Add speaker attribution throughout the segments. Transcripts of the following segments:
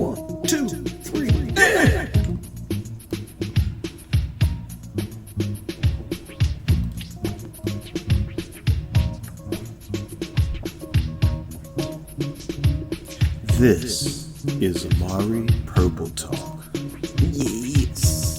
Speaker 1: 1, 2, 3, yeah! This is Amari Purple Talk. Yes.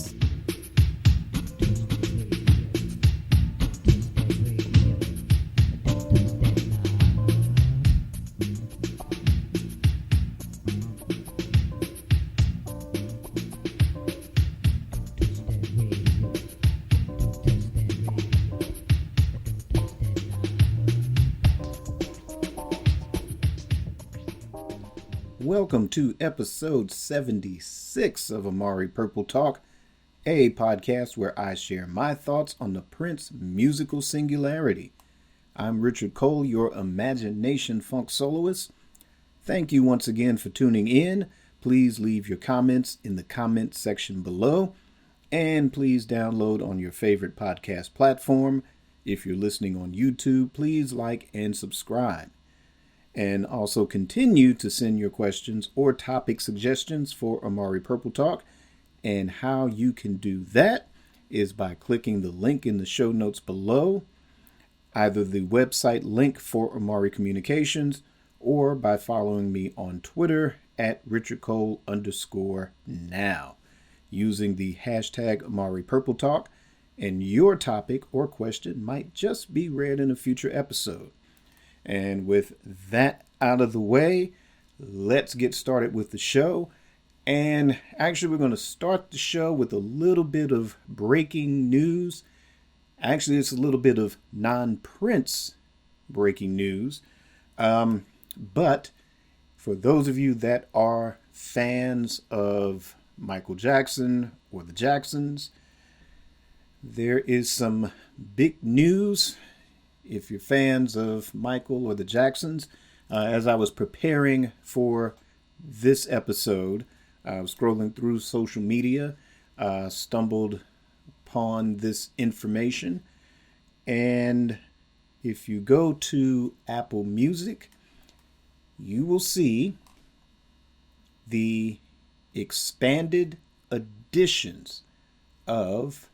Speaker 1: Welcome to episode 76 of Amari Purple Talk, a podcast where I share my thoughts on the Prince musical singularity. I'm Richard Cole, your imagination funk soloist. Thank you once again for tuning in. Please leave your comments in the comment section below, and please download on your favorite podcast platform. If you're listening on YouTube, please like and subscribe. And also continue to send your questions or topic suggestions for Amari Purple Talk. And how you can do that is by clicking the link in the show notes below, either the website link for Amari Communications, or by following me on Twitter at RichardCole_now, using the hashtag Amari Purple Talk, and your topic or question might just be read in a future episode. And with that out of the way, let's get started with the show. And actually, we're going to start the show with a little bit of breaking news. Actually, it's a little bit of non-Prince breaking news. But for those of you that are fans of Michael Jackson or the Jacksons, there is some big news. If you're fans of Michael or the Jacksons, as I was preparing for this episode, I was scrolling through social media, stumbled upon this information. And if you go to Apple Music, you will see the expanded editions of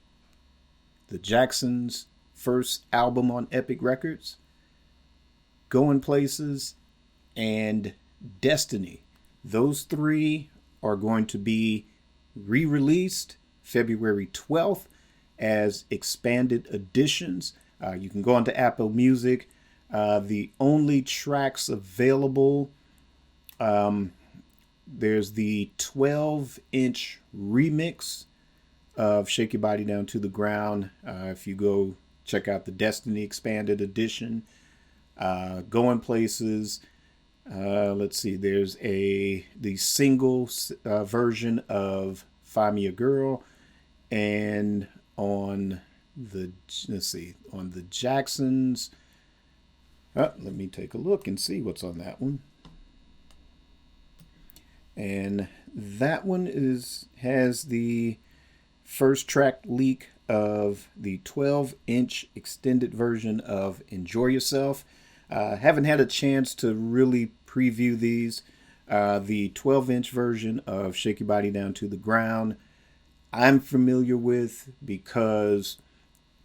Speaker 1: the Jacksons' first album on Epic Records, Going Places, and Destiny. Those three are going to be re-released February 12th as expanded editions. You can go onto Apple Music. The only tracks available, there's the 12-inch remix of Shake Your Body Down to the Ground. If you go check out the Destiny Expanded Edition. Going Places. Let's see. There's the single version of Find Me a Girl. And on the Jacksons. Let me take a look and see what's on that one. And that one has the first track leak of the 12-inch extended version of Enjoy Yourself. Haven't had a chance to really preview these. The 12-inch version of Shake Your Body Down to the Ground, I'm familiar with because,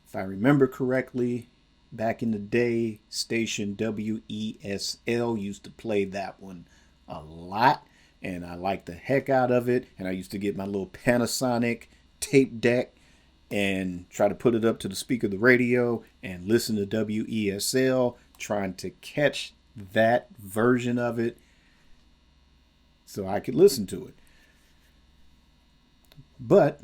Speaker 1: if I remember correctly, back in the day, station WESL used to play that one a lot, and I liked the heck out of it. And I used to get my little Panasonic tape deck and try to put it up to the speaker of the radio and listen to WESL, trying to catch that version of it so I could listen to it. But,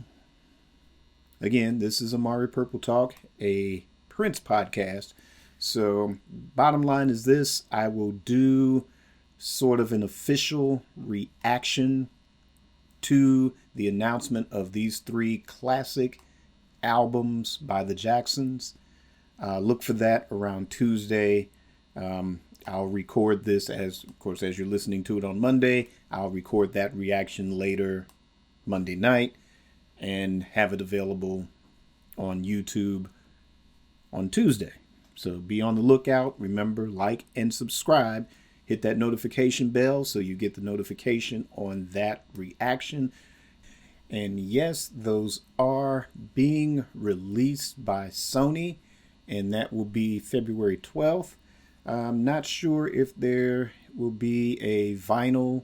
Speaker 1: again, this is Amari Purple Talk, a Prince podcast. So, bottom line is this: I will do sort of an official reaction to the announcement of these three classic albums by the Jacksons. Look for that around Tuesday. I'll record this as you're listening to it on Monday. I'll record that reaction later Monday night and have it available on YouTube on Tuesday. So be on the lookout. Remember, like and subscribe hit that notification bell so you get the notification on that reaction. And yes, those are being released by Sony, and that will be February 12th. I'm not sure if there will be a vinyl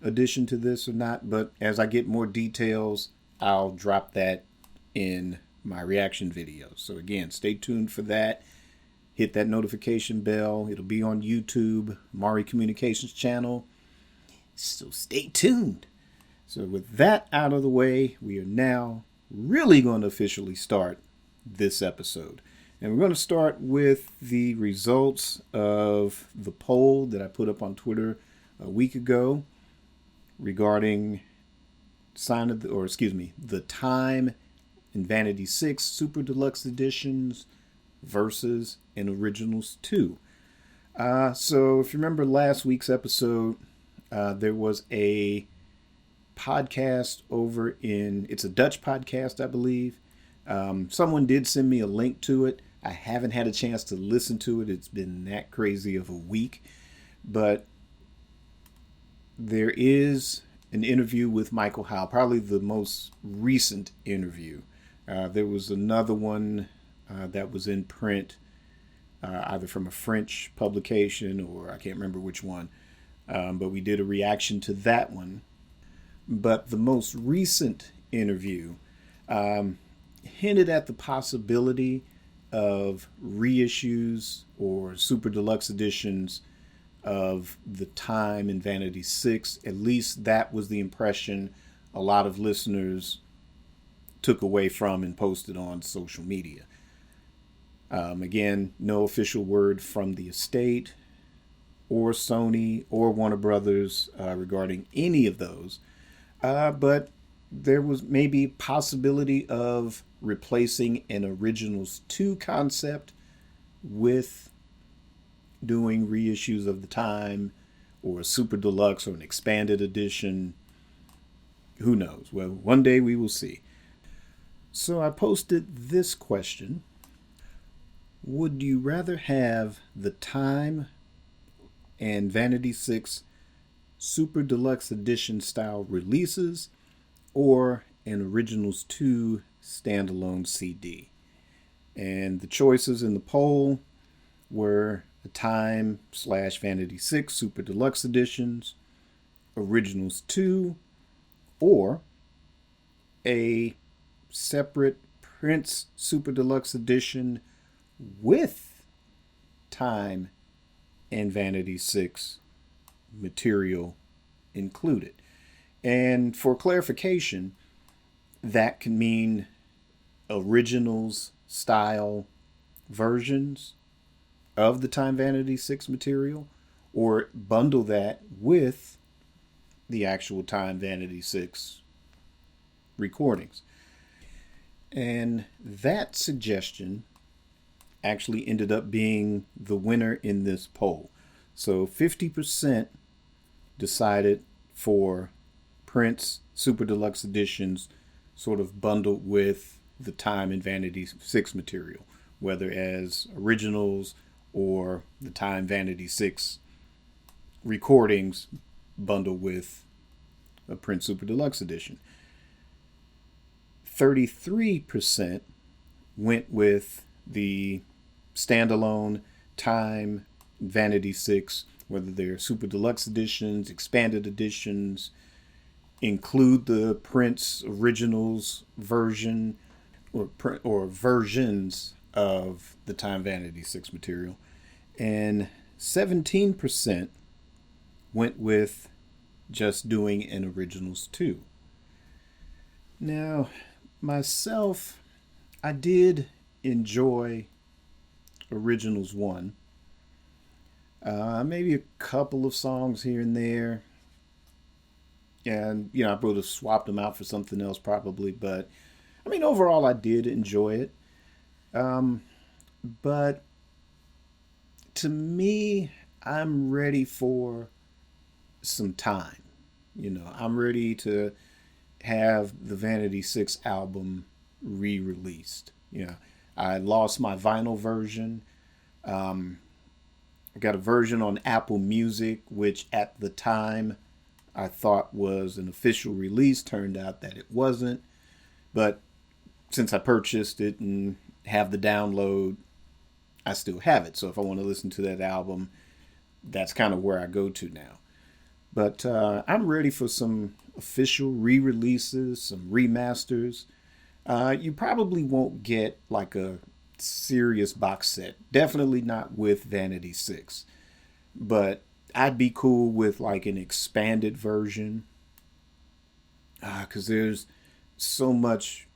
Speaker 1: addition to this or not, but as I get more details, I'll drop that in my reaction video. So again, stay tuned for that. Hit that notification bell. It'll be on YouTube, Amari Communications channel. So stay tuned. So with that out of the way, we are now really going to officially start this episode. And we're going to start with the results of the poll that I put up on Twitter a week ago regarding the Time and Vanity 6 Super Deluxe Editions versus an Originals 2. So if you remember last week's episode, there was a podcast it's a Dutch podcast, I believe. Someone did send me a link to it. I haven't had a chance to listen to it. It's been that crazy of a week. But there is an interview with Michael Howe, probably the most recent interview. There was another one that was in print, either from a French publication or I can't remember which one. But we did a reaction to that one. But the most recent interview hinted at the possibility of reissues or super deluxe editions of the Time and Vanity 6. At least that was the impression a lot of listeners took away from and posted on social media. Again, no official word from the estate or Sony or Warner Brothers regarding any of those. But there was maybe possibility of replacing an Originals 2 concept with doing reissues of the Time or a Super Deluxe or an expanded edition. Who knows? Well, one day we will see. So I posted this question. Would you rather have the Time and Vanity 6 Super Deluxe Edition style releases or an Originals 2 standalone CD? And the choices in the poll were the Time/Vanity 6 Super Deluxe Editions, Originals 2, or a separate Prince Super Deluxe Edition with Time and Vanity 6 material included. And for clarification, that can mean Originals style versions of the Time Vanity 6 material, or bundle that with the actual Time Vanity 6 recordings. And that suggestion actually ended up being the winner in this poll. So 50% decided for Prince Super Deluxe Editions sort of bundled with the Time and Vanity 6 material, whether as originals or the Time Vanity 6 recordings bundled with a Prince Super Deluxe Edition. 33% went with the standalone Time Vanity 6, whether they're Super Deluxe Editions, expanded editions, include the Prince Originals version or versions of the Time Vanity 6 material. And 17% went with just doing an Originals 2. Now, myself, I did enjoy Originals 1. Maybe a couple of songs here and there. And, I would have swapped them out for something else probably. But, overall, I did enjoy it. But to me, I'm ready for some time. I'm ready to have the Vanity 6 album re-released. I lost my vinyl version. I got a version on Apple Music, which at the time I thought was an official release. Turned out that it wasn't. But since I purchased it and have the download, I still have it. So if I want to listen to that album, that's kind of where I go to now. But I'm ready for some official re-releases, some remasters. You probably won't get like a serious box set. Definitely not with Vanity 6. But I'd be cool with like an expanded version. Because there's so much,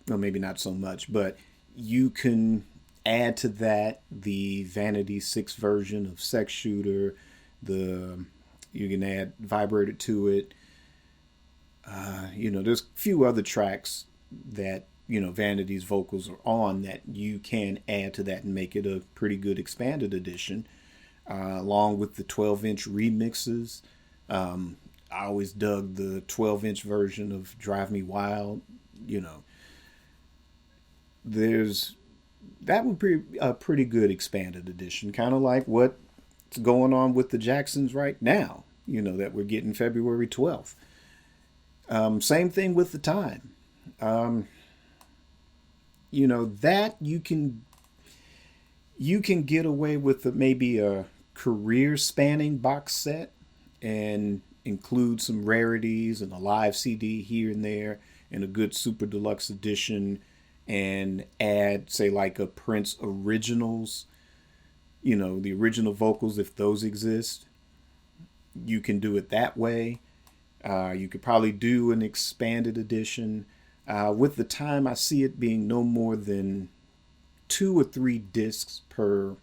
Speaker 1: well, maybe not so much, but you can add to that the Vanity 6 version of Sex Shooter. The You can add Vibrator to it. There's a few other tracks that, Vanity's vocals are on that you can add to that and make it a pretty good expanded edition, along with the 12-inch remixes. I always dug the 12-inch version of Drive Me Wild. There's that would be a pretty good expanded edition, kind of like what's going on with the Jacksons right now, that we're getting February 12th. Same thing with the time. That you can get away with maybe a career spanning box set and include some rarities and a live CD here and there and a good super deluxe edition, and add, say, like a Prince originals, the original vocals, if those exist. You can do it that way. You could probably do an expanded edition. With the time, I see it being no more than 2 or 3 discs per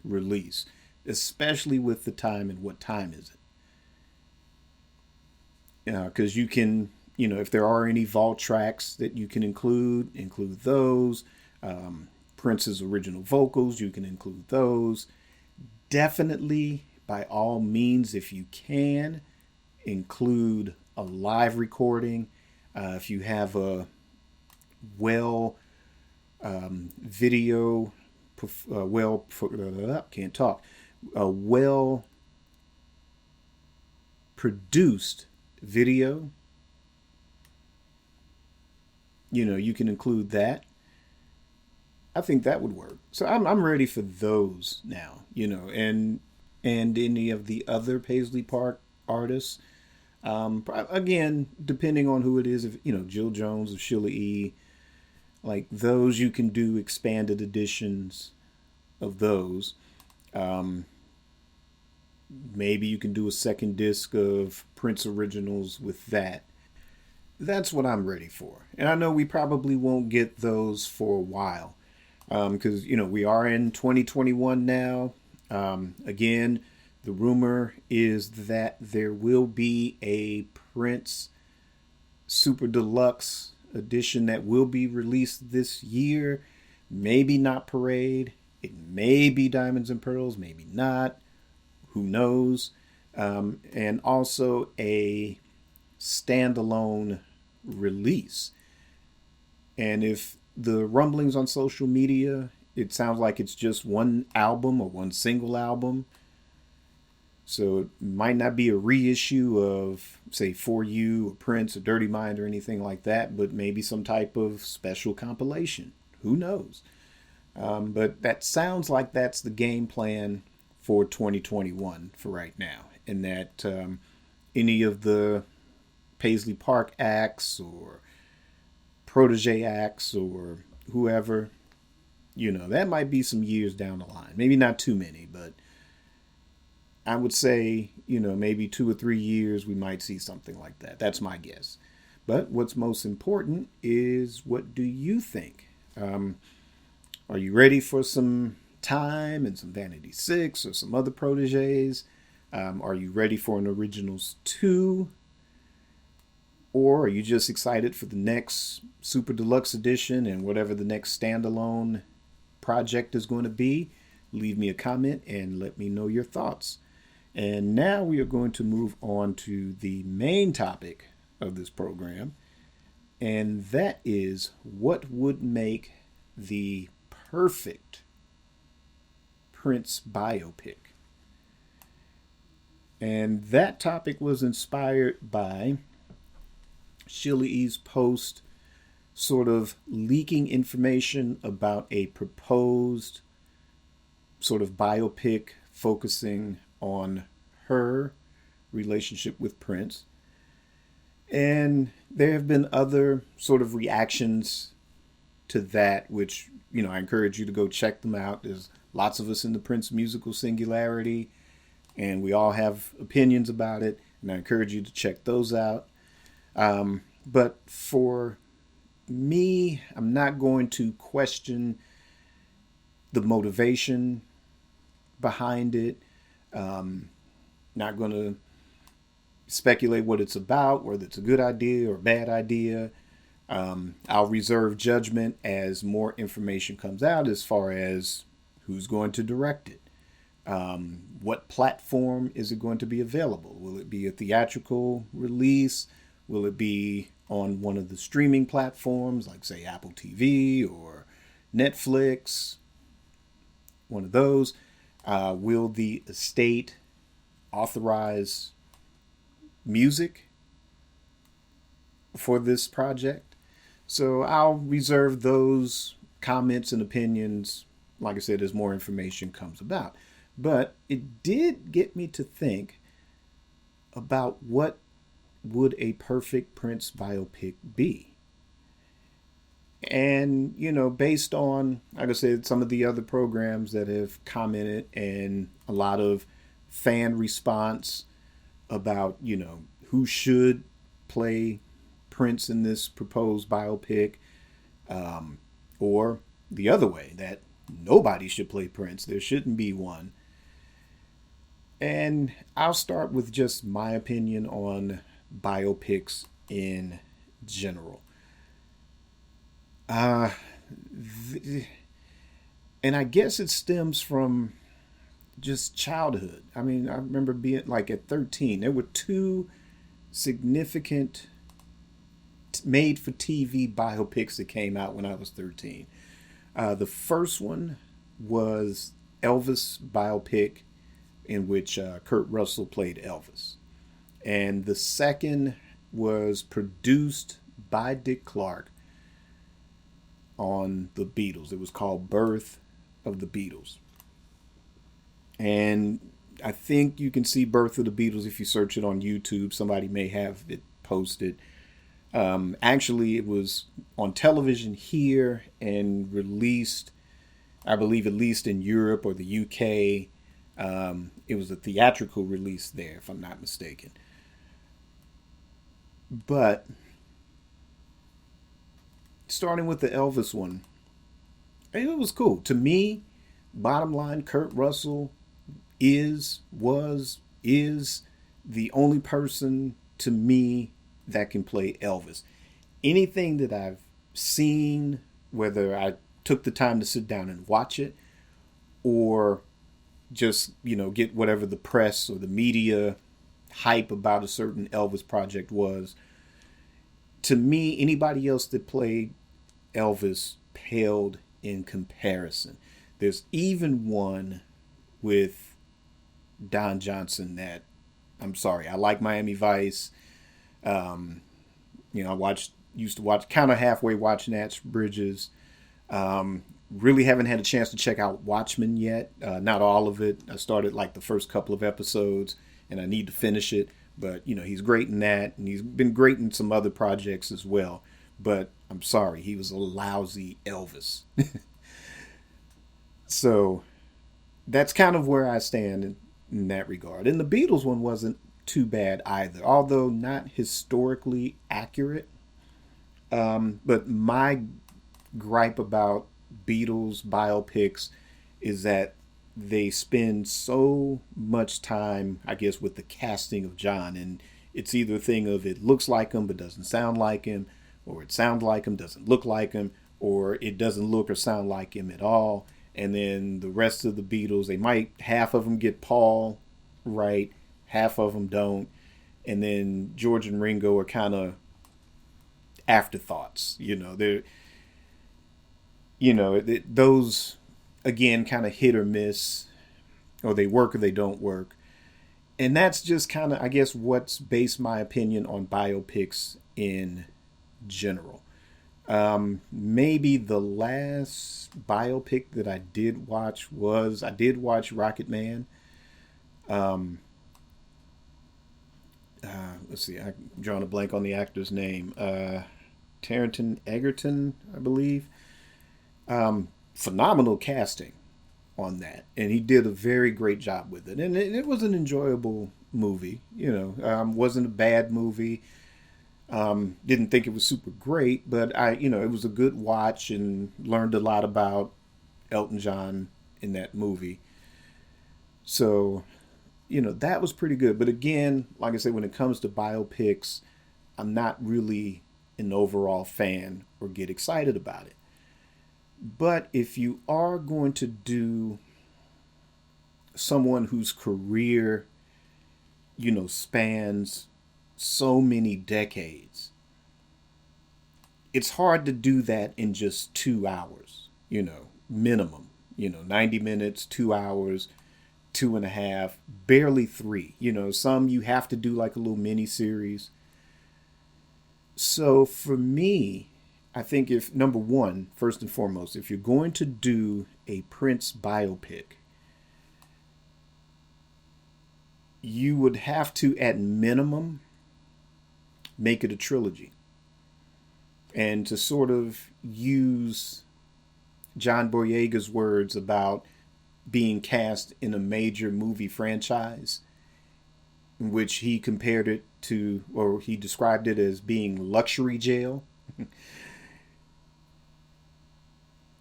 Speaker 1: release, especially with the time and what time is it. Because you can, if there are any vault tracks that you can include those. Prince's original vocals, you can include those. Definitely, by all means, if you can, include a live recording. If you have a video, can't talk, a well produced video, you can include that. I think that would work. So I'm ready for those now, and any of the other Paisley Park artists. Again, depending on who it is, if Jill Jones or Sheila E, like those, you can do expanded editions of those. Maybe you can do a second disc of Prince originals with that. That's what I'm ready for, and I know we probably won't get those for a while, because we are in 2021 now. Again, the rumor is that there will be a Prince Super Deluxe edition that will be released this year. Maybe not Parade. It may be Diamonds and Pearls, maybe not. Who knows? And also a standalone release. And if the rumblings on social media, it sounds like it's just one album or one single album. So it might not be a reissue of, say, For You or Prince or Dirty Mind or anything like that, but maybe some type of special compilation. Who knows? But that sounds like that's the game plan for 2021 for right now. And that any of the Paisley Park acts or protege acts or whoever, that might be some years down the line. Maybe not too many, but I would say, maybe 2 or 3 years we might see something like that. That's my guess. But what's most important is, what do you think? Are you ready for some Time and some Vanity 6 or some other proteges? Are you ready for an Originals 2? Or are you just excited for the next Super Deluxe edition and whatever the next standalone project is going to be? Leave me a comment and let me know your thoughts. And now we are going to move on to the main topic of this program, and that is what would make the perfect Prince biopic. And that topic was inspired by Sheila E's post sort of leaking information about a proposed sort of biopic focusing on her relationship with Prince. And there have been other sort of reactions to that, which, I encourage you to go check them out. There's lots of us in the Prince musical singularity, and we all have opinions about it, and I encourage you to check those out. But for me, I'm not going to question the motivation behind it. Not going to speculate what it's about, whether it's a good idea or a bad idea. I'll reserve judgment as more information comes out as far as who's going to direct it. What platform is it going to be available? Will it be a theatrical release? Will it be on one of the streaming platforms like, say, Apple TV or Netflix? One of those. Will the estate authorize music for this project? So I'll reserve those comments and opinions, like I said, as more information comes about. But it did get me to think about what would a perfect Prince biopic be. And, based on, like I said, some of the other programs that have commented and a lot of fan response about, who should play Prince in this proposed biopic, or the other way, that nobody should play Prince. There shouldn't be one. And I'll start with just my opinion on biopics in general. And I guess it stems from just childhood. I mean, I remember being like at 13, there were two significant made for TV biopics that came out when I was 13. The first one was Elvis biopic, in which Kurt Russell played Elvis. And the second was produced by Dick Clark on the Beatles. It was called Birth of the Beatles. And I think you can see Birth of the Beatles if you search it on YouTube. Somebody may have it posted. Actually, it was on television here and released, I believe, at least in Europe or the UK. It was a theatrical release there, if I'm not mistaken. But starting with the Elvis one, it was cool. To me, bottom line, Kurt Russell is the only person to me that can play Elvis. Anything that I've seen, whether I took the time to sit down and watch it or just, get whatever the press or the media hype about a certain Elvis project was, to me, anybody else that played Elvis paled in comparison. There's even one with Don Johnson that, I'm sorry, I like Miami Vice. I used to watch, kind of halfway watch Natch Bridges. Really haven't had a chance to check out Watchmen yet. Not all of it. I started like the first couple of episodes and I need to finish it. But, he's great in that, and he's been great in some other projects as well. But I'm sorry, he was a lousy Elvis. So that's kind of where I stand in that regard. And the Beatles one wasn't too bad either, although not historically accurate. But my gripe about Beatles biopics is that they spend so much time, I guess, with the casting of John, and it's either a thing of it looks like him but doesn't sound like him, or it sounds like him, doesn't look like him, or it doesn't look or sound like him at all. And then the rest of the Beatles, half of them get Paul right, half of them don't, and then George and Ringo are kind of afterthoughts. Those again kind of hit or miss. or they work or they don't work. And that's just kind of, I guess, what's based my opinion on biopics in general. Maybe the last biopic that I did watch was I did watch Rocket Man. Um, let's see, I'm drawing a blank on the actor's name. Tarenton Egerton, I believe. Phenomenal casting on that, and he did a very great job with it. And it was an enjoyable movie. Wasn't a bad movie. Didn't think it was super great, but it was a good watch and learned a lot about Elton John in that movie. So, that was pretty good. But again, like I said, when it comes to biopics, I'm not really an overall fan or get excited about it. But if you are going to do someone whose career, spans so many decades, it's hard to do that in just 2 hours, minimum, 90 minutes, 2 hours, 2.5, barely three. Some you have to do like a little mini series. So for me, I think if number one, first and foremost, if you're going to do a Prince biopic, you would have to, at minimum, make it a trilogy. And to sort of use John Boyega's words about being cast in a major movie franchise, in which he compared it to, or he described it as being luxury jail,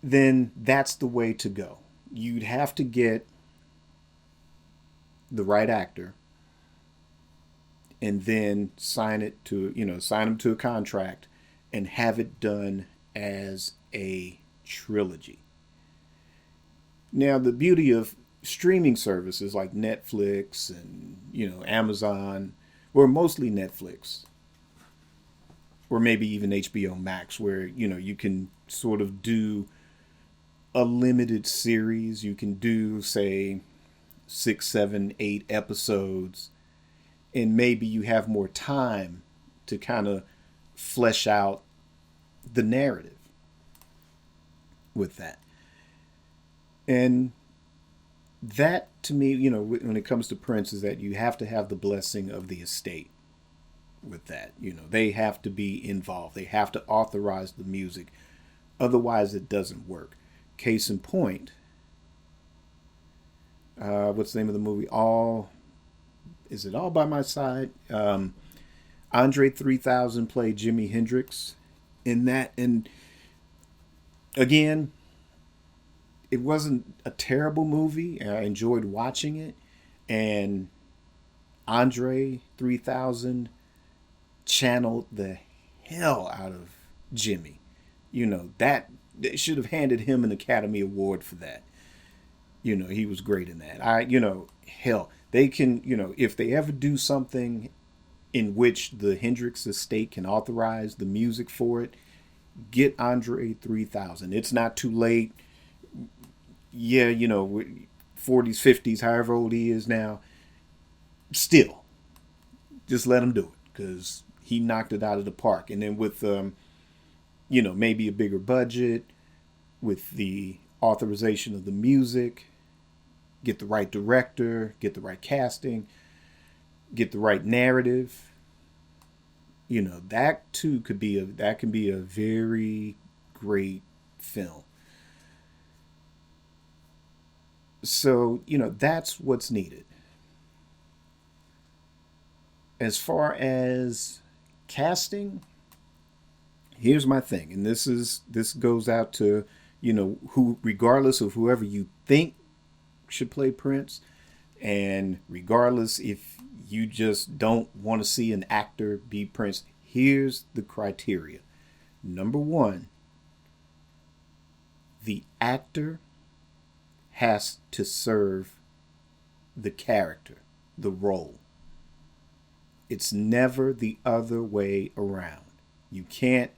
Speaker 1: then that's the way to go. You'd have to get the right actor and then sign him to a contract and have it done as a trilogy. Now, the beauty of streaming services like Netflix and, Amazon, or mostly Netflix, or maybe even HBO Max, where, you can sort of do a limited series. You can do, say, 6, 7, 8 episodes, and maybe you have more time to kind of flesh out the narrative with that. And that, to me, when it comes to Prince, is that you have to have the blessing of the estate with that. They have to be involved. They have to authorize the music. Otherwise, it doesn't work. Case in point, what's the name of the movie? Is it All by My Side? Andre 3000 played Jimi Hendrix in that. And again, it wasn't a terrible movie. I enjoyed watching it. And Andre 3000 channeled the hell out of Jimmy. That they should have handed him an Academy Award for that. He was great in that. Hell, they can, if they ever do something in which the Hendrix estate can authorize the music for it, get Andre 3000. It's not too late. Yeah, 40s, 50s, however old he is now. Still, just let him do it, because he knocked it out of the park. And then with, maybe a bigger budget, with the authorization of the music, get the right director, get the right casting, get the right narrative. That too can be a very great film. So, that's what's needed. As far as casting, here's my thing, and this goes out to, who, regardless of whoever you think should play Prince, and regardless if you just don't want to see an actor be Prince, here's the criteria. Number one, the actor has to serve the character, the role. It's never the other way around. You can't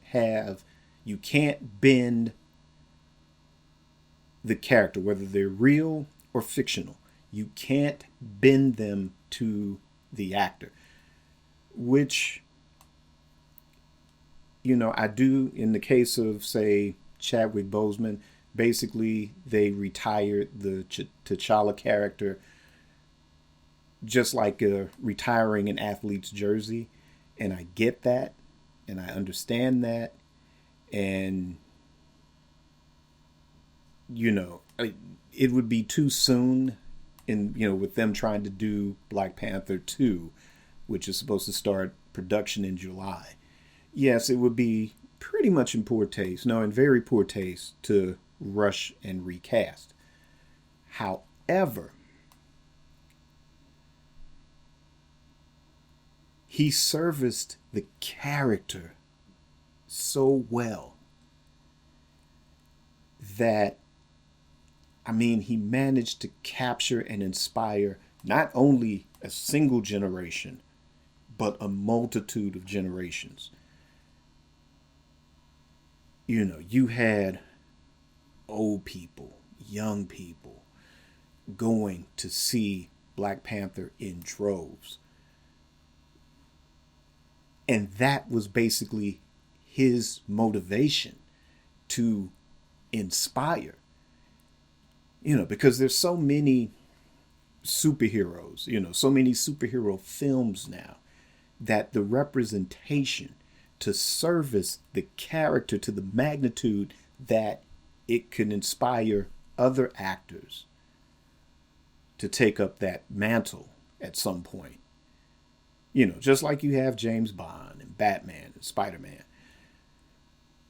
Speaker 1: bend the character, whether they're real or fictional. You can't bend them to the actor, which, I do in the case of, say, Chadwick Boseman. Basically, they retired the T'Challa character just like retiring an athlete's jersey. And I get that, and I understand that. And, it would be too soon with them trying to do Black Panther 2, which is supposed to start production in July. Yes, it would be pretty much in poor taste, no, in very poor taste to rush and recast. However, he serviced the character so well that, he managed to capture and inspire not only a single generation, but a multitude of generations. You had old people, young people going to see Black Panther in droves. And that was basically his motivation to inspire. Because there's so many superheroes, so many superhero films now, that the representation to service the character to the magnitude that it can inspire other actors to take up that mantle at some point. Just like you have James Bond and Batman and Spider-Man.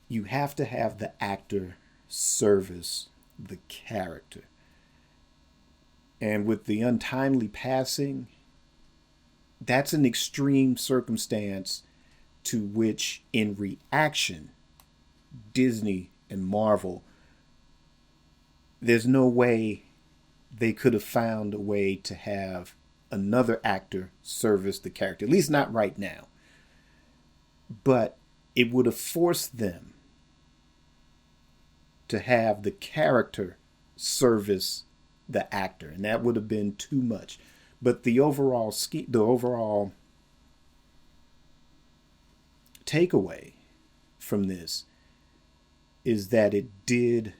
Speaker 1: You have to have the actor service the character. And with the untimely passing, that's an extreme circumstance to which, in reaction, Disney and Marvel, there's no way they could have found a way to have another actor service the character, at least not right now. But it would have forced them to have the character service the actor, and that would have been too much. But the overall takeaway from this is that it did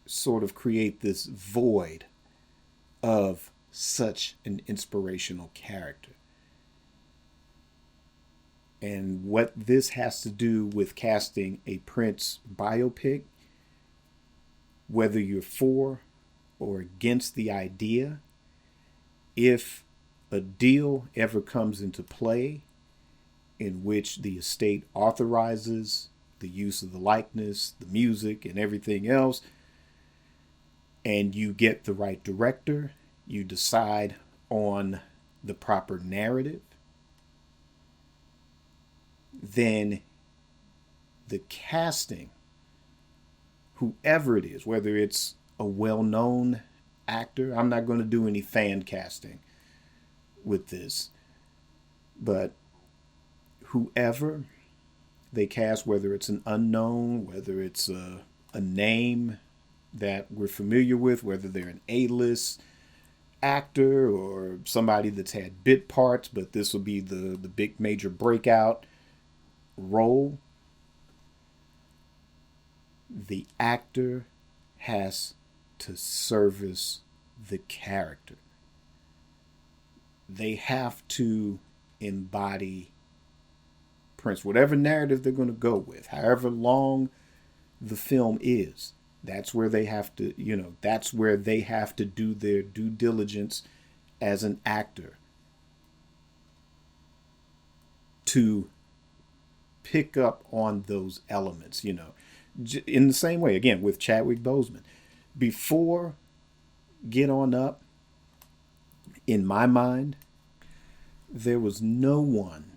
Speaker 1: sort of create this void of such an inspirational character. And what this has to do with casting a Prince biopic, whether you're for or against the idea, if a deal ever comes into play in which the estate authorizes the use of the likeness, the music, and everything else, and you get the right director, you decide on the proper narrative, then the casting, whoever it is, whether it's a well-known actor, I'm not going to do any fan casting with this, but whoever they cast, whether it's an unknown, whether it's a name that we're familiar with, whether they're an A-list actor or somebody that's had bit parts, but this will be the big major breakout role, the actor has to service the character. They have to embody Prince, whatever narrative they're going to go with, however long the film is. That's where they have to, that's where they have to do their due diligence as an actor to pick up on those elements, in the same way, again, with Chadwick Boseman. Before Get On Up, in my mind, there was no one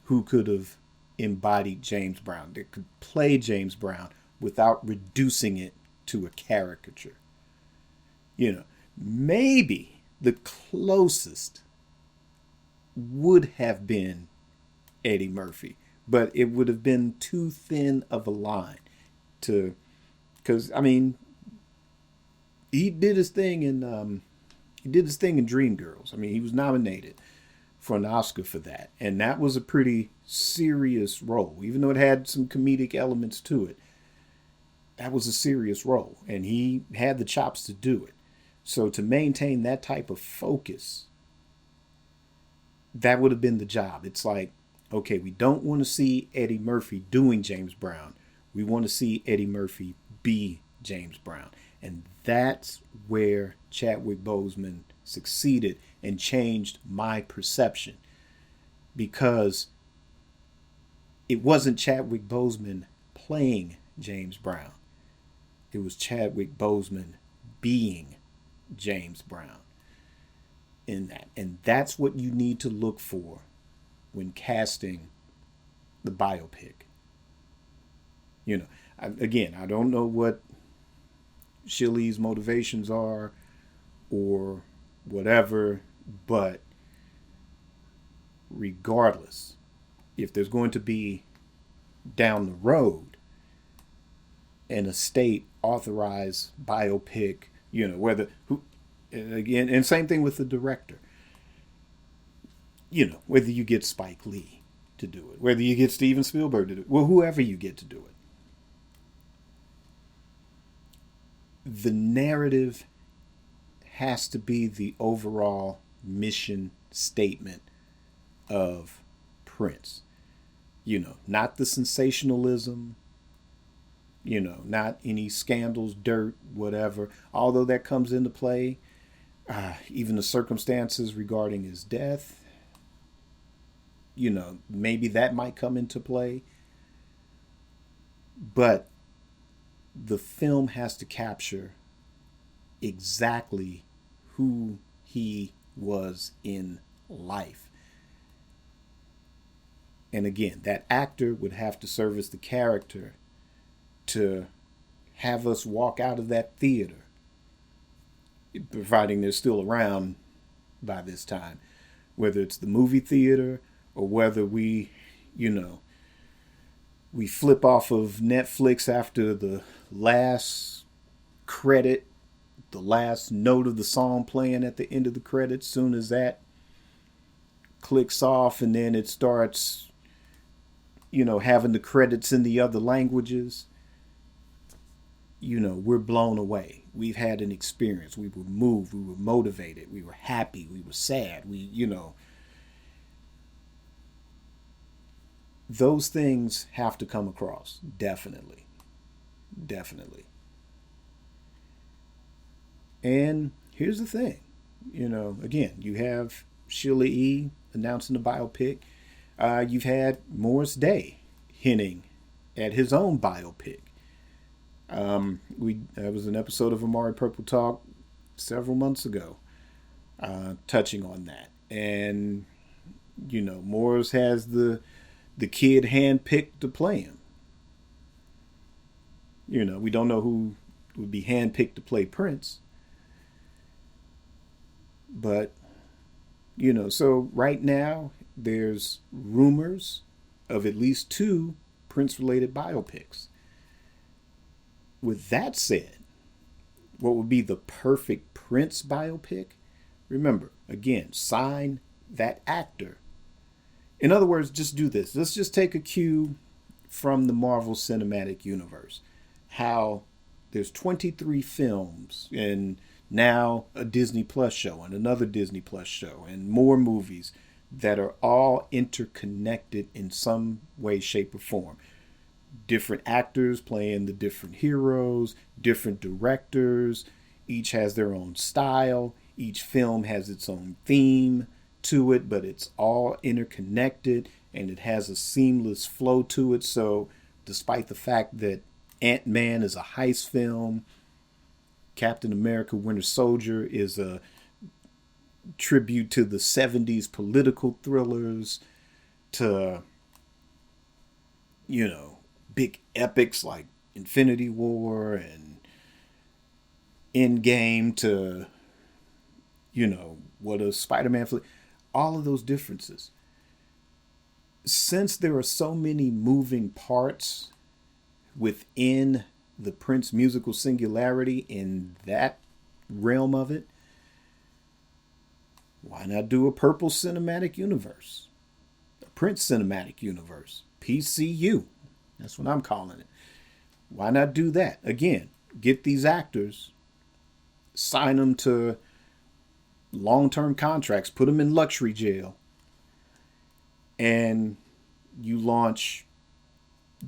Speaker 1: who could have embodied James Brown, that could play James Brown without reducing it to a caricature. Maybe the closest would have been Eddie Murphy, but it would have been too thin of a line because, he did his thing in Dreamgirls. I mean, he was nominated for an Oscar for that, and that was a pretty serious role, even though it had some comedic elements to it. That was a serious role, and he had the chops to do it. So to maintain that type of focus, that would have been the job. It's like, okay, we don't want to see Eddie Murphy doing James Brown. We want to see Eddie Murphy be James Brown. And that's where Chadwick Boseman succeeded and changed my perception, because it wasn't Chadwick Boseman playing James Brown. It was Chadwick Boseman being James Brown in that. And that's what you need to look for when casting the biopic. You know, again, I don't know what Sheila E's motivations are or whatever, but regardless, if there's going to be down the road an estate authorized biopic, you know, whether who, again, and same thing with the director, you know, whether you get Spike Lee to do it, whether you get Steven Spielberg to do it, well, whoever you get to do it, the narrative has to be the overall mission statement of Prince. You know, not the sensationalism, you know, not any scandals, dirt, whatever, although that comes into play. Even the circumstances regarding his death, you know, maybe that might come into play. But the film has to capture exactly who he was in life. And again, that actor would have to service the character to have us walk out of that theater, providing they're still around by this time, whether it's the movie theater or whether we, you know, we flip off of Netflix after the last credit, the last note of the song playing at the end of the credits. Soon as that clicks off, and then it starts, you know, having the credits in the other languages, you know, we're blown away. We've had an experience. We were moved. We were motivated. We were happy. We were sad. We, you know, those things have to come across. Definitely. Definitely. And here's the thing, you know, again, you have Sheila E announcing the biopic. You've had Morris Day hinting at his own biopic. That was an episode of Amari Purple Talk several months ago, touching on that. And you know, Morris has the kid handpicked to play him. You know, we don't know who would be handpicked to play Prince, but you know, so right now there's rumors of at least 2 Prince-related biopics. With that said, what would be the perfect Prince biopic? Remember, again, sign that actor. In other words, just do this. Let's just take a cue from the Marvel Cinematic Universe. How there's 23 films and now a Disney Plus show and another Disney Plus show and more movies that are all interconnected in some way, shape, or form. Different actors playing the different heroes, different directors, each has their own style, each film has its own theme to it, but it's all interconnected and it has a seamless flow to it. So despite the fact that Ant-Man is a heist film, Captain America Winter Soldier is a tribute to the 70s political thrillers, to, you know, big epics like Infinity War and Endgame, to, you know, what a Spider-Man flick, all of those differences. Since there are so many moving parts within the Prince musical singularity in that realm of it, why not do a Purple Cinematic Universe? A Prince Cinematic Universe. PCU. That's what I'm calling it. Why not do that? Again, get these actors, sign them to long-term contracts, put them in luxury jail, and you launch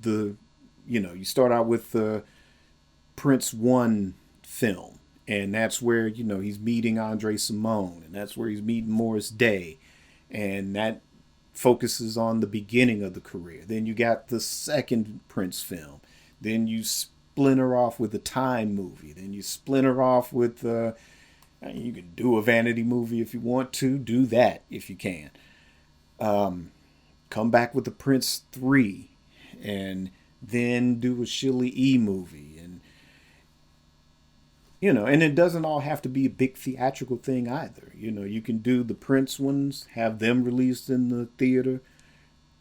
Speaker 1: you start out with the Prince 1 film, and that's where, he's meeting Andre Simone, and that's where he's meeting Morris Day, and that focuses on the beginning of the career. Then you got the second Prince film. Then you splinter off with the Time movie. Then you splinter off with you can do a Vanity movie if you want to. Do that if you can. Come back with the Prince 3, and then do a Sheila E movie, and and it doesn't all have to be a big theatrical thing either. You can do the Prince ones, have them released in the theater.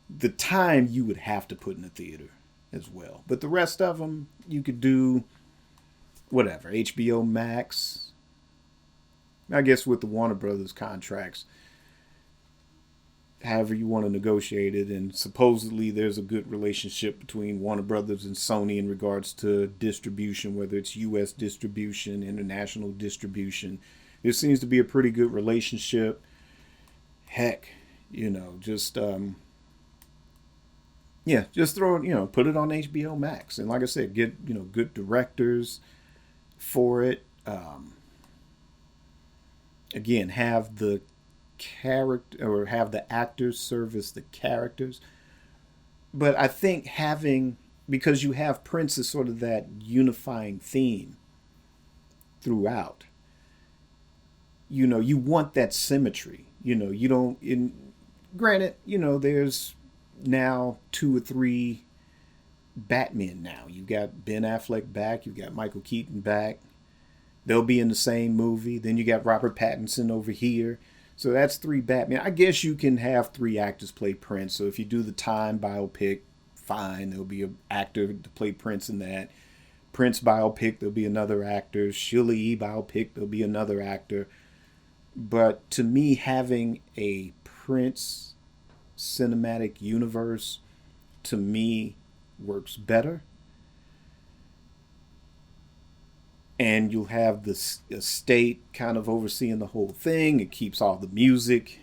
Speaker 1: The Time you would have to put in the theater as well, but the rest of them you could do whatever, HBO Max. I guess with the Warner Brothers contracts, however you want to negotiate it, and supposedly there's a good relationship between Warner Brothers and Sony in regards to distribution, whether it's U.S. distribution, international distribution. There seems to be a pretty good relationship. Heck, just just throw it, put it on HBO Max, and like I said, get good directors for it. Again, have the character, or have the actors service the characters. But I think because you have Prince as sort of that unifying theme throughout, you want that symmetry. You don't, granted, there's now 2 or 3 Batmen now. You got Ben Affleck back, you got Michael Keaton back. They'll be in the same movie. Then you got Robert Pattinson over here. So that's 3 Batman. I guess you can have 3 actors play Prince. So if you do the Time biopic, fine. There'll be an actor to play Prince in that. Prince biopic, there'll be another actor. Sheila E biopic, there'll be another actor. But to me, having a Prince cinematic universe, to me, works better. And you'll have the estate kind of overseeing the whole thing. It keeps all the music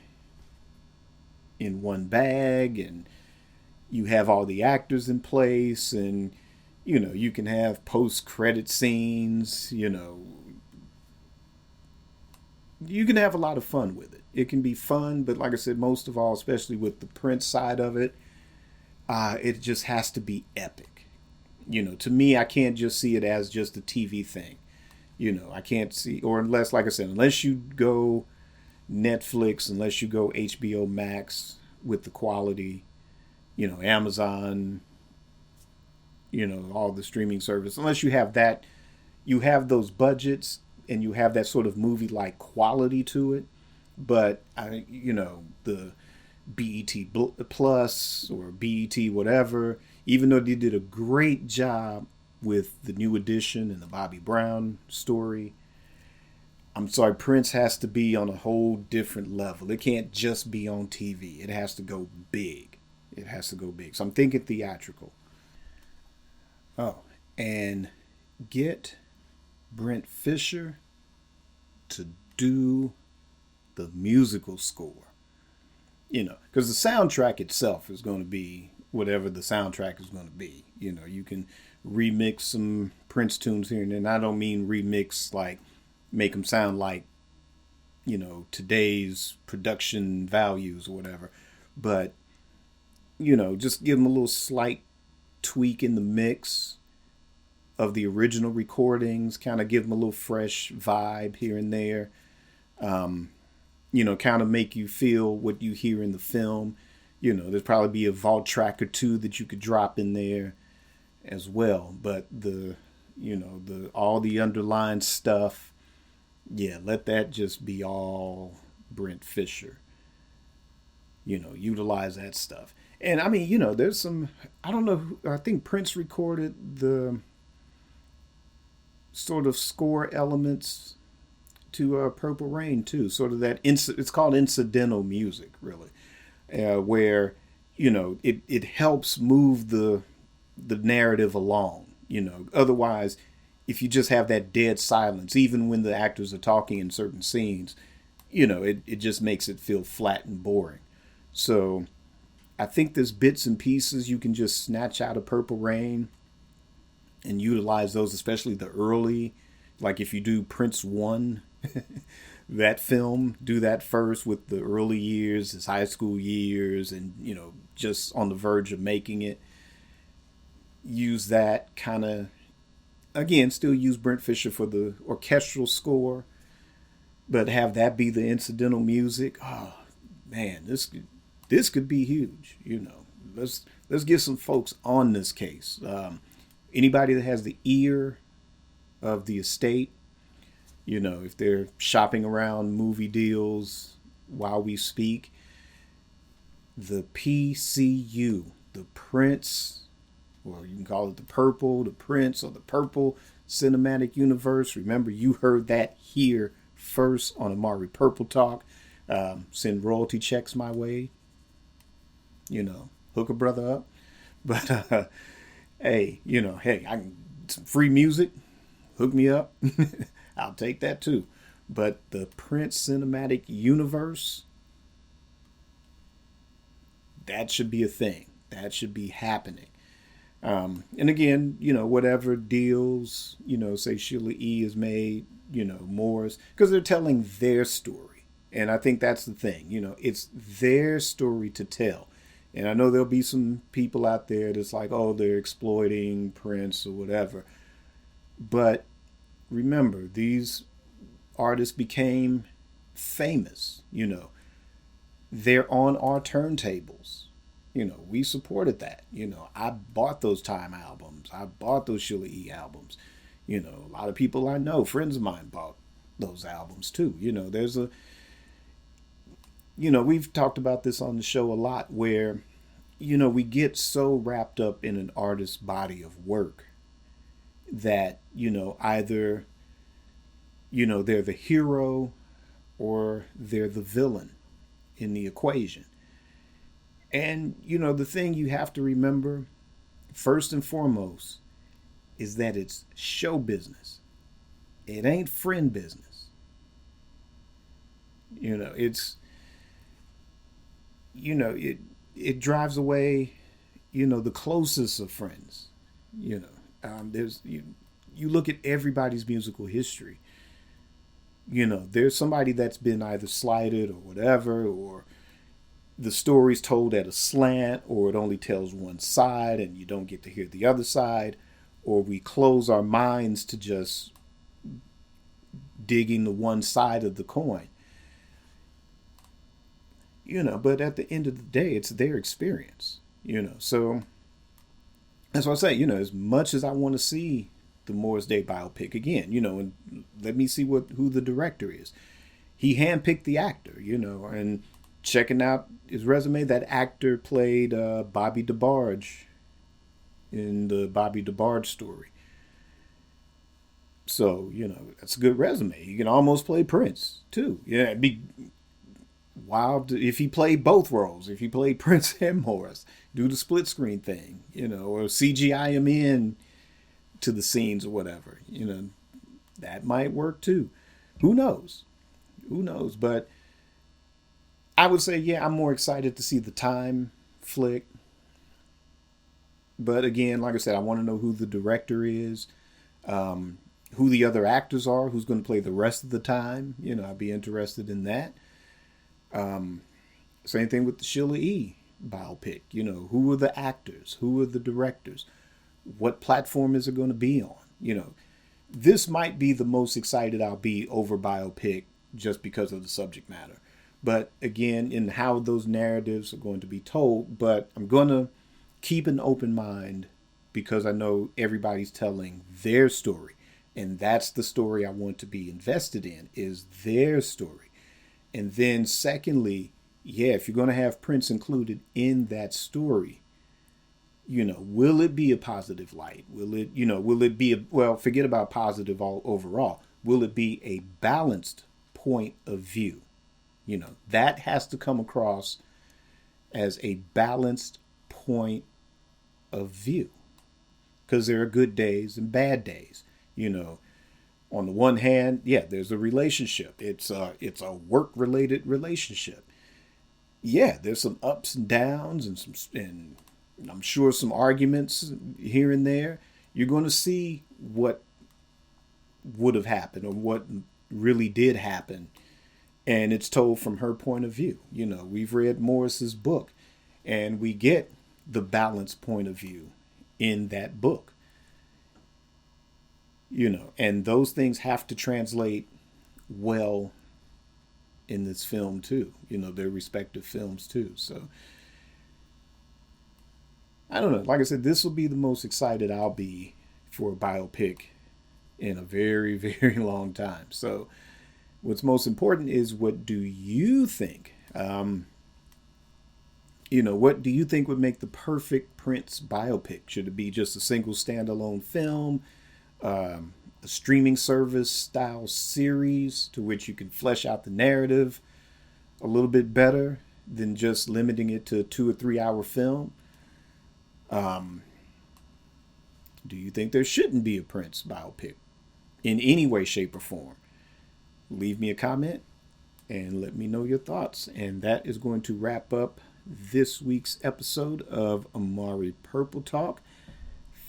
Speaker 1: in one bag, and you have all the actors in place, and you can have post-credit scenes. You can have a lot of fun with it. It can be fun, but like I said, most of all, especially with the Prince side of it, it just has to be epic. To me, I can't just see it as just a TV thing. I can't see, or unless, like I said, unless you go Netflix, unless you go HBO Max with the quality, Amazon, all the streaming service, unless you have that, you have those budgets and you have that sort of movie-like quality to it. But, the BET Plus or BET whatever, even though they did a great job with the New Edition and the Bobby Brown story, I'm sorry, Prince has to be on a whole different level. It can't just be on TV. It has to go big. So I'm thinking theatrical. Oh, and get Brent Fisher to do the musical score. Because the soundtrack itself is going to be whatever the soundtrack is going to be. You can remix some Prince tunes here and then. I don't mean remix like make them sound like, today's production values or whatever. But, just give them a little slight tweak in the mix of the original recordings, kind of give them a little fresh vibe here and there. Kind of make you feel what you hear in the film. There's probably be a vault track or 2 that you could drop in there as well. But all the underlying stuff, let that just be all Brent Fisher. Utilize that stuff. And I mean, there's some, I don't know, I think Prince recorded the sort of score elements to Purple Rain too. Sort of that it's called incidental music, really, where it helps move the narrative along. Otherwise, if you just have that dead silence, even when the actors are talking in certain scenes, it just makes it feel flat and boring. So I think there's bits and pieces you can just snatch out of Purple Rain and utilize those, especially the early, like if you do Prince 1, that film, do that first with the early years, his high school years, and, just on the verge of making it. Use that kind of, again, still use Brent Fisher for the orchestral score, but have that be the incidental music. Oh, man, this could be huge. Let's get some folks on this case. Anybody that has the ear of the estate, if they're shopping around movie deals while we speak, the PCU, the Prince, or you can call it the Prince, or the Purple Cinematic Universe. Remember, you heard that here first on Amari Purple Talk. Send royalty checks my way. Hook a brother up. But hey, I can some free music. Hook me up. I'll take that too. But the Prince Cinematic Universe, that should be a thing. That should be happening. And again, whatever deals, say Sheila E is made, Morris, because they're telling their story. And I think that's the thing, it's their story to tell. And I know there'll be some people out there that's like, oh, they're exploiting Prince or whatever. But remember, these artists became famous, They're on our turntables. We supported that. I bought those Time albums. I bought those Sheila E albums. A lot of people I know, friends of mine, bought those albums too. There's a, we've talked about this on the show a lot where, we get so wrapped up in an artist's body of work that, either, they're the hero or they're the villain in the equation. And, the thing you have to remember, first and foremost, is that it's show business. It ain't friend business. It's, it drives away, the closest of friends. There's, you look at everybody's musical history. There's somebody that's been either slighted or whatever, or the story's told at a slant, or it only tells one side and you don't get to hear the other side, or we close our minds to just digging the one side of the coin. But at the end of the day, it's their experience, So that's what I say, as much as I want to see the Morris Day biopic again, and let me see who the director is. He handpicked the actor, and checking out his resume, that actor played Bobby DeBarge in the Bobby DeBarge story. So, that's a good resume. You can almost play Prince, too. Yeah, it'd be wild if he played both roles. If he played Prince and Morris, do the split screen thing, or CGI him in to the scenes or whatever. That might work, too. Who knows? But I would say, yeah, I'm more excited to see the Time flick. But again, like I said, I want to know who the director is, who the other actors are, who's going to play the rest of the time. I'd be interested in that. Same thing with the Sheila E biopic. Who are the actors? Who are the directors? What platform is it going to be on? This might be the most excited I'll be over biopic just because of the subject matter. But again, in how those narratives are going to be told, but I'm going to keep an open mind because I know everybody's telling their story. And that's the story I want to be invested in, is their story. And then secondly, yeah, if you're going to have Prince included in that story, will it be a positive light? Will it be well, forget about positive all overall. will it be a balanced point of view? That has to come across as a balanced point of view, because there are good days and bad days. On the one hand, yeah, there's a relationship. It's a work related relationship. Yeah, there's some ups and downs and I'm sure some arguments here and there. You're going to see what would have happened or what really did happen, and it's told from her point of view. We've read Morris's book, and we get the balanced point of view in that book. And those things have to translate well in this film too, their respective films too. So I don't know. Like I said, this will be the most excited I'll be for a biopic in a very, very long time. So what's most important is, what do you think? What do you think would make the perfect Prince biopic? Should it be just a single standalone film? A streaming service style series to which you can flesh out the narrative a little bit better than just limiting it to a 2 or 3 hour film? Do you think there shouldn't be a Prince biopic in any way, shape, or form? Leave me a comment and let me know your thoughts. And that is going to wrap up this week's episode of Amari Purple Talk.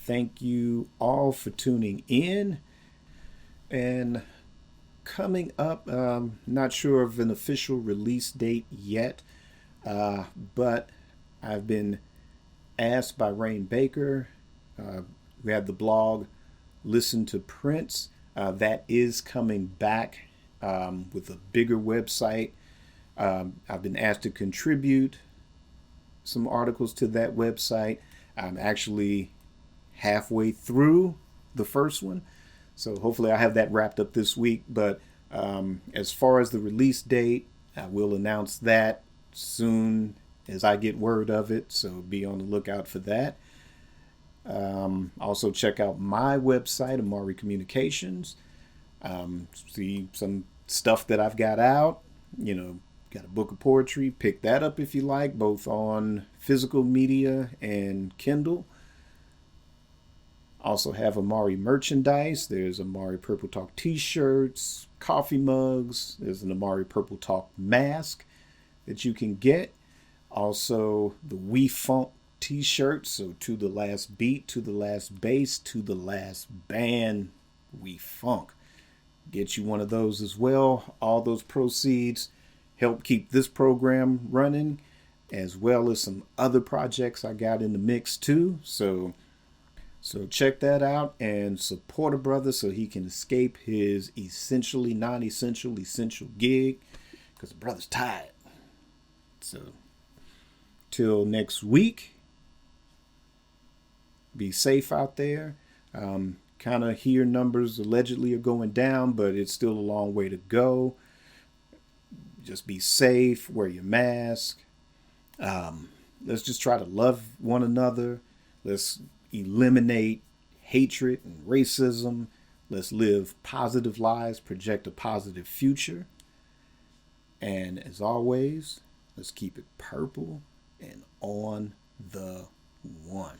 Speaker 1: Thank you all for tuning in. And coming up, not sure of an official release date yet, but I've been asked by Rain Baker, who had the blog Listen to Prince. That is coming back with a bigger website. I've been asked to contribute some articles to that website. I'm actually halfway through the first one, so hopefully I have that wrapped up this week. But as far as the release date, I will announce that soon as I get word of it, so be on the lookout for that. Also check out my website, Amari Communications. See some stuff that I've got out. Got a book of poetry. Pick that up if you like, both on physical media and Kindle. Also have Amari merchandise. There's Amari Purple Talk t-shirts, coffee mugs. There's an Amari Purple Talk mask that you can get. Also the We Funk t-shirts. So to the last beat, to the last bass, to the last band, we funk. Get you one of those as well. All those proceeds help keep this program running, as well as some other projects I got in the mix too. So check that out and support a brother so he can escape his essentially non-essential essential gig, because the brother's tired. So till next week, be safe out there. Kind of hear numbers allegedly are going down, but it's still a long way to go. Just be safe, wear your mask. Let's just try to love one another. Let's eliminate hatred and racism. Let's live positive lives, project a positive future. And as always, let's keep it purple and on the one.